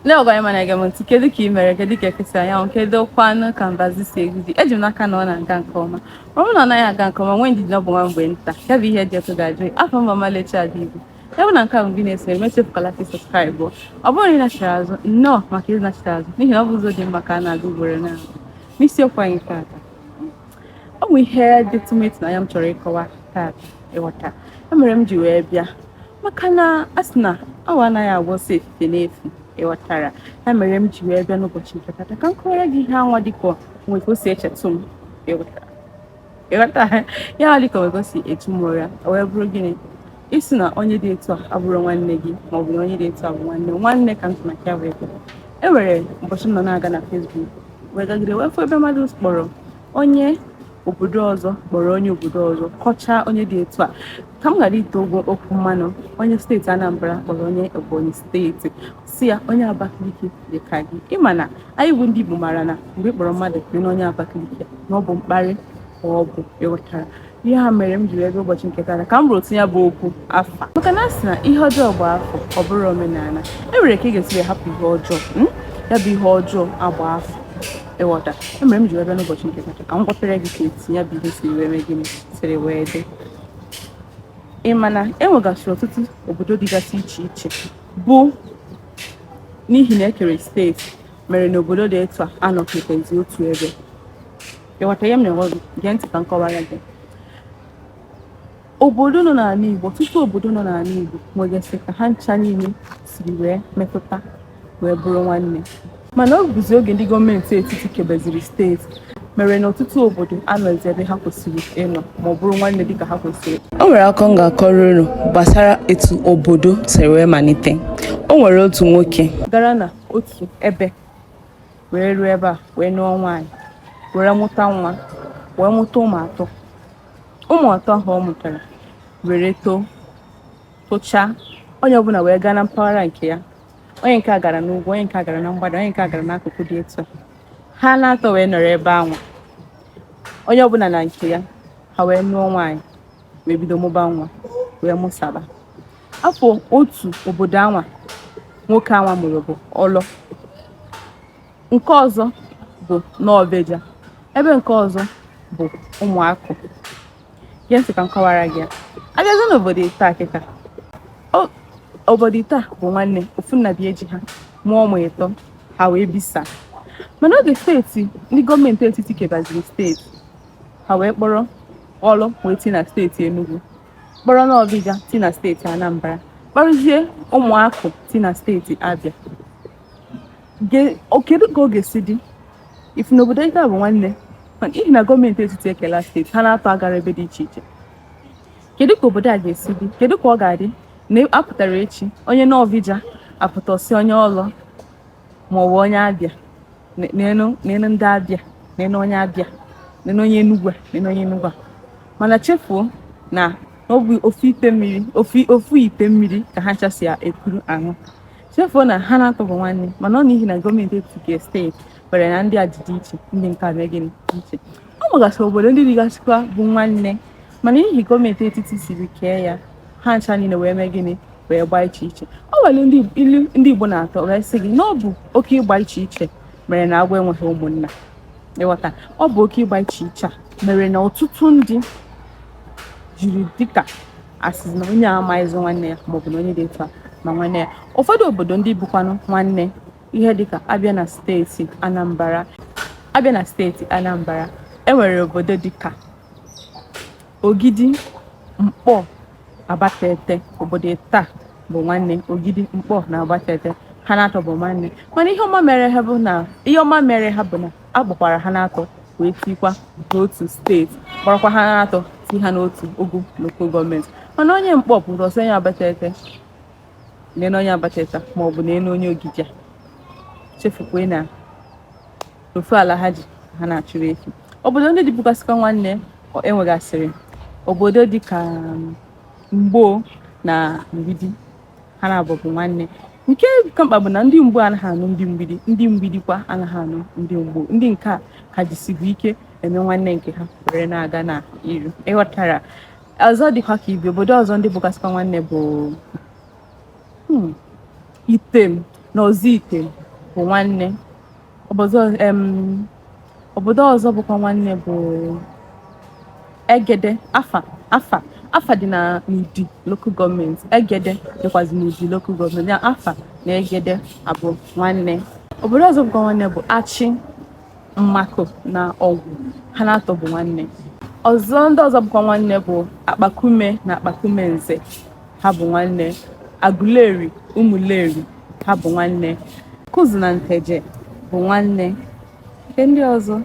Leo gwa mana ga monti kedu ka imere kedu ka ekesa ya kedu kwanu canvas si egidi eji n'aka na ọ na-aga nke ọma ọ na anaghị aga nke ọma nwe ndidi ọ bụ nwa mgbe nta ya bụ ihe dị otu ga-ajụ afọ mama lecha adịghị ya bụ na nke ahụ gị na-eso emechefukala ka subscribe ọ bụrụ na ị nachara azụ nnọọ maka ịzụ nachara azụ n'ihi na ọ bụ ụzọ dị mma ka a na-agụ ugboro na n'isiokwu anyị taata ọ bụ ihe dị tụmetụ na ya m chọrọ ịkọwa taata ịghọta ya mere m ji wee bịa maka na a sị na awa anaghị agwọ sọ efufe n'efu ịghọtara ya mere m ji wee bịa n'ụbọchị nke taata ka m kọwara gị ihe anwa dịka nwe ka o si echetụ m ịghọtara ya dịka nwe ka o si etu m ụra o wee bụrụ gịnị isi na onye dị etu a abụrụ nwanne gị ma ọ bụ na onye dị etu a bụ nwanne ka m tụ maka ya wee bịa e nwere ụbọchị m nọ na-aga na Facebook wee gagide wee fụ ebe mmadụ kpọrọ onye obodo ọzọ kpọrọ onye obodo ọzọ kọchaa onye dị etu a ka m ghara ite okwu mmanụ onye steeti Anambra kpọrọ onye Ebonyi steeti si ya onye Abakaliki dị ka gị ịma na anyị bụ ndị Igbo mara na mgbe kpọrọ mmadụ na onye Abakaliki na ọ bụ mkparị ka ọ bụ ịghọtara ihe ha mere m jiri ebe ụbọchị nke taa ka m bụrụ otu ya bụ okwu afa maka na asị na ihe ọjọọ gba afọ ọ bụrụ omenala e nwere ka ị ga-esi hapụ ihe ọjọọ ya bụ ihe ọjọọ agba afọ ịghọta emere m ji wee bịa n'ụbọchị nke taa ka m gwapere gị ka etinye bụ ihe siri wee mee gịnị siri wee dị ịma na enwegasịrị ọtụtụ obodo dịgasị iche iche bụ n'ihi na ekere steeti mere na obodo dị etu a anọkọtezi otu ebe ịghọta ihe m na-enwe gị gee ntị ka m kọwara gị obodo nọ n'ala Igbo tupu obodo nọ n'ala Igbo nwegasị ka ha ncha niile siri wee metụta wee bụrụ nwanne mana ọ bụzi oge ndị gọọmenti etiti kebeziri steeti mere na ọtụtụ obodo anọzi ebe ha kwesịrị ịnọ ma ọ bụrụ nwanne dịka ha kwesịrị. O nwere akụkọ m ga-akọrọ unu gbasara etu obodo siri wee malite. O nwere otu nwoke gara na otu ebe wee ruo ebe a wee nụọ nwaanyị were mụta nwa wee mụta ụmụ atọ ahụ ọ mụtara were tochaa onye ọbụla wee gaa na mpaghara nke ya onye nke a gara n'ugwu onye nke a gara na mgbada onye nke a gara n'akụkụ dị etu a ha na-atọ wee nọrọ ebe ahụ onye ọbụla na nke ya ha wee nụọ nwaanyị wee bido mụba nwa wee mụsaba afọ otu obodo anwa nwoke anwa mụrụ bụ Ọlọ nke ọzọ bụ Nọọbeja ebe nke ọzọ bụ Ụmụakụ gee ntị ka m kọwara gị ya abịazi n'obodo ita akịka obodo ita bụ nwanne ofu nna bi eji ha mụọ ụmụ ịtọ ha wee bisa mana oge steeti ndị gọọmenti etiti kebaziri steeti ha wee kpọrọ Ọlụ wee ti na steeti Enugu kpọrọ Nọọbeja ti na steeti Anambra kpọrọzie Ụmụakụ ti na steeti Abịa kedu ka ọ ga-esi dị ifu n'obodo ita bụ nwanne n'ihi na gọọmenti etiti ekela steeti ha na-atọ agara ebe dị iche iche kedu ka obodo a ga-esi dị kedu ka ọ ga-adị na apụtara echi onye Nọọbeja apụtasị onye Ọlụ ma ọ bụ onye Abịa n'enu ndị Abịa n'enu onye Abịa n'enu onye Enugu n'enu onye Enugu mana chefuo na ọ bụ ofu ite mmiri ka ha nchasị ekuru aṅụ chefuo na ha na-atọ bụ nwanne mana ọ n'ihi na gọọmenti etiti steeti kwere na ndị adịdị iche ndị nke megịnị iche ọ nwegasịrị obodo ndị dịgasịkwa bụ nwanne mana n'ihi gọọmenti etiti siri kee ya ha ncha niile wee mee gịnị wee gbaa iche iche ọ nwere ilu ndị Igbo na-atọ wee sị gị na ọ bụ oke ịgba iche iche mere na agwọ enweghị ụmụnna ịghọta ọ bụ oke ịgba iche iche a mere na ọtụtụ ndị jiri dịka asịsị na onye amaghịzị nwanne ya maọbụ na onye dị etu a ma nwanne ya ụfọdụ obodo ndị bụkwanụ nwanne ihe dịka abịa na steeti Anambra enwere obodo dịka Ogidi Mkpọ Abatete obodo taa bụ nwanne Ogidi Mkpọ na Abatete ha na-atọ bụ nwanne mana ihe ọma mere ha bụ na agbakwara ha na-atọ wee tikwa n'otu steeti kpọrọkwa ha na-atọ ti ha n'otu ogo lokal gọọmenti mana onye Mkpọ pụrụ ọsọ onye Abatete n'enu onye Abatete ma ọ bụ n'enu onye Ogidi a chefukwe na ofu ala ha ji ha na-achụrụ efi obodo ndị dịbụgasịkwa nwanne enwegasịrị obodo dịka Mgbo na Mgbidi ha na-abụbụ nwanne nke ka mkpa bụ na ndị Mgbo anaghị anụ ndị Mgbidikwa anaghị anụ ndị Mgbo ndị nke a ka jisibu ike eme nwanne nke ha were na-aga na iru ịghọtara ọzọ dịkwa ka ibi obodo ọzọ ndị bụgasịkwa nwanne bụ Item na Ozite bụ nwanne. Obodo ọzọ bụkwa nwanne bụ Egede. Afa dị na n'Udi local gọọmenti, Egede dịkwazị n'Udi local gọọmenti, ya Afa na Egede abụ nwanne. Obodo ọzọ bụkwa nwanne bụ Achị, Mmakụ na Ọgwụ, ha na-atọ bụ nwanne. Ndị ọzọ bụkwa nwanne bụ Akpakume na Akpakumenze, ha bụ nwanne. Aguleri, Ụmụleri, ha bụ nwanne. Kuzu na Nteje bụ nwanne. Nke ndị ọzọ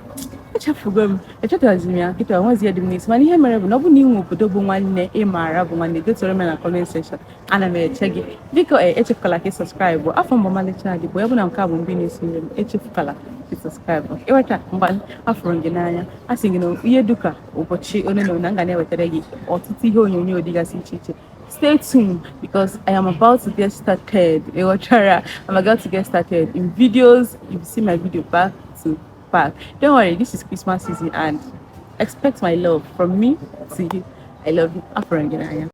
echefugo m, echetaziri m ya nkịta, onwezi ihe dị m n'isi, mana ihe mere bụ na ọ bụ na inwe obodo bụ nwanne ị maara bụ nwanne, detoro m na comment section, ana m eche gị. Biko echefukwala ka ị sọskraịbụ. Afọ m bụ Ọmalịcha Adịgbo, ya bụ na nke a bụ mgbe na-esi nri m, echefukwala ka ị sọskraịbụ. Ịweta mgbe afụrụ gị n'anya, a sị gị na ihe duka ụbọchị ole na ole na m ga na-ewetara gị ọtụtụ ihe onyonyo dịgasị iche iche. Stay tuned because I am about to get started. I'm about to get started in videos. You see my video back to back. Don't worry, this is Christmas season and expect my love from me to you. I love you.